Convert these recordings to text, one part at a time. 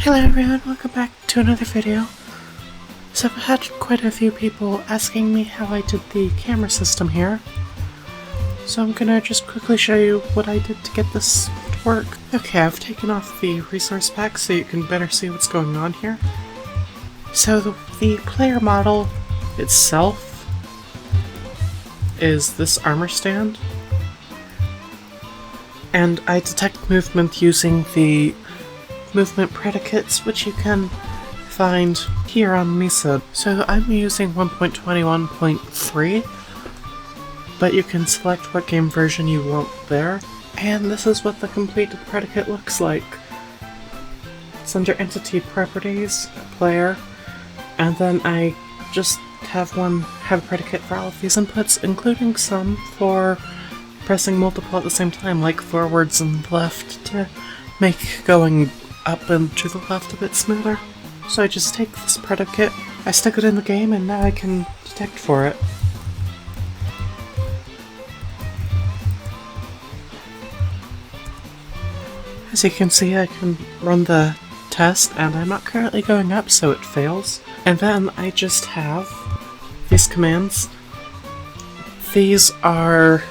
Hello everyone, welcome back to another video. So I've had quite a few people asking me how I did the camera system here. So I'm gonna just quickly show you what I did to get this to work. Okay, I've taken off the resource pack so you can better see what's going on here. So the player model itself is this armor stand. And I detect movement using the movement predicates, which you can find here on Misa. So I'm using 1.21.3, but you can select what game version you want there. And this is what the completed predicate looks like. It's under Entity Properties, Player, and then I just have a predicate for all of these inputs, including some for pressing multiple at the same time, like forwards and left, to make going up and to the left a bit smoother. So I just take this predicate, I stick it in the game, and now I can detect for it. As you can see, I can run the test, and I'm not currently going up, so it fails. And then I just have these commands. These are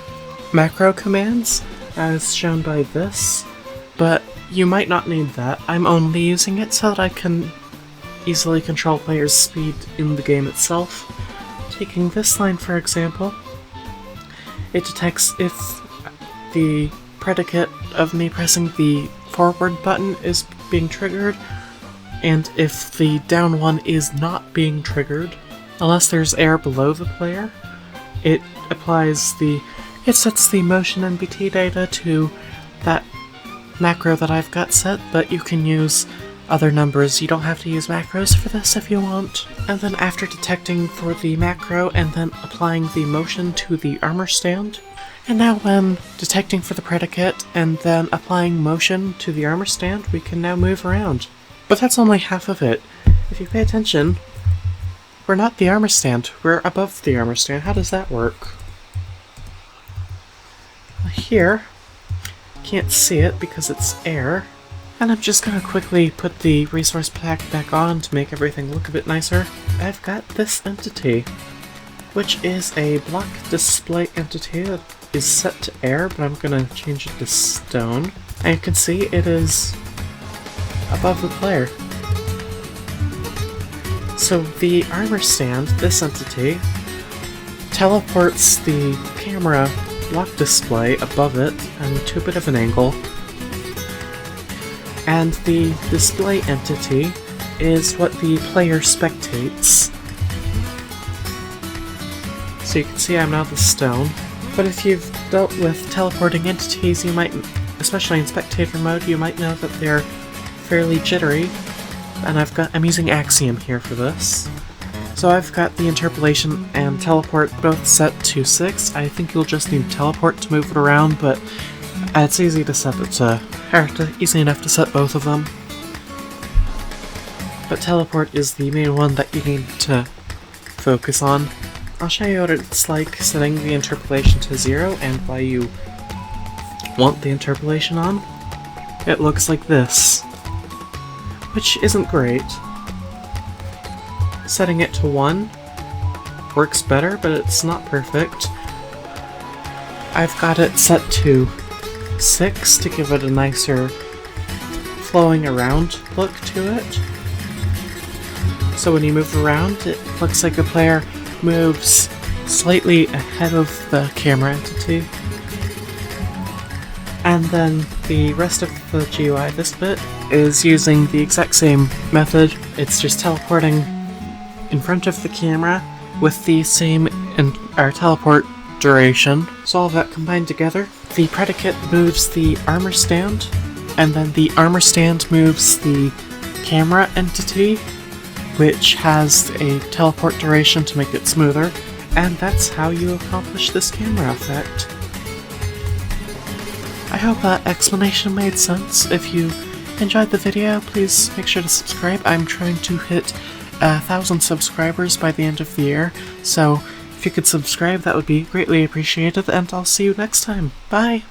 macro commands, as shown by this, but you might not need that. I'm only using it so that I can easily control players' speed in the game itself. Taking this line, for example, it detects if the predicate of me pressing the forward button is being triggered, and if the down one is not being triggered, unless there's air below the player. It sets the motion NBT data to that macro that I've got set, but you can use other numbers. You don't have to use macros for this if you want. And then after detecting for the macro and then applying the motion to the armor stand, and now when detecting for the predicate and then applying motion to the armor stand, we can now move around. But that's only half of it. If you pay attention, we're not the armor stand, we're above the armor stand. How does that work? Here, can't see it because it's air, and I'm just gonna quickly put the resource pack back on to make everything look a bit nicer. I've got this entity, which is a block display entity that is set to air, but I'm gonna change it to stone. And you can see it is above the player. So the armor stand, this entity, teleports the camera block display above it and to a bit of an angle. And the display entity is what the player spectates. So you can see I'm now the stone. But if you've dealt with teleporting entities, you might, especially in spectator mode, you might know that they're fairly jittery. And I'm using Axiom here for this. So I've got the interpolation and teleport both set to 6. I think you'll just need teleport to move it around, but it's easy to set it to, easy enough to set both of them. But teleport is the main one that you need to focus on. I'll show you what it's like setting the interpolation to 0 and why you want the interpolation on. It looks like this, which isn't great. Setting it to 1 works better, but it's not perfect. I've got it set to 6 to give it a nicer flowing around look to it. So when you move around, it looks like the player moves slightly ahead of the camera entity. And then the rest of the GUI, this bit, is using the exact same method. It's just teleporting in front of the camera with the same teleport duration. So all of that combined together, the predicate moves the armor stand, and then the armor stand moves the camera entity, which has a teleport duration to make it smoother, and that's how you accomplish this camera effect. I hope that explanation made sense. If you enjoyed the video, please make sure to subscribe. I'm trying to hit 1,000 subscribers by the end of the year, so if you could subscribe, that would be greatly appreciated, and I'll see you next time. Bye!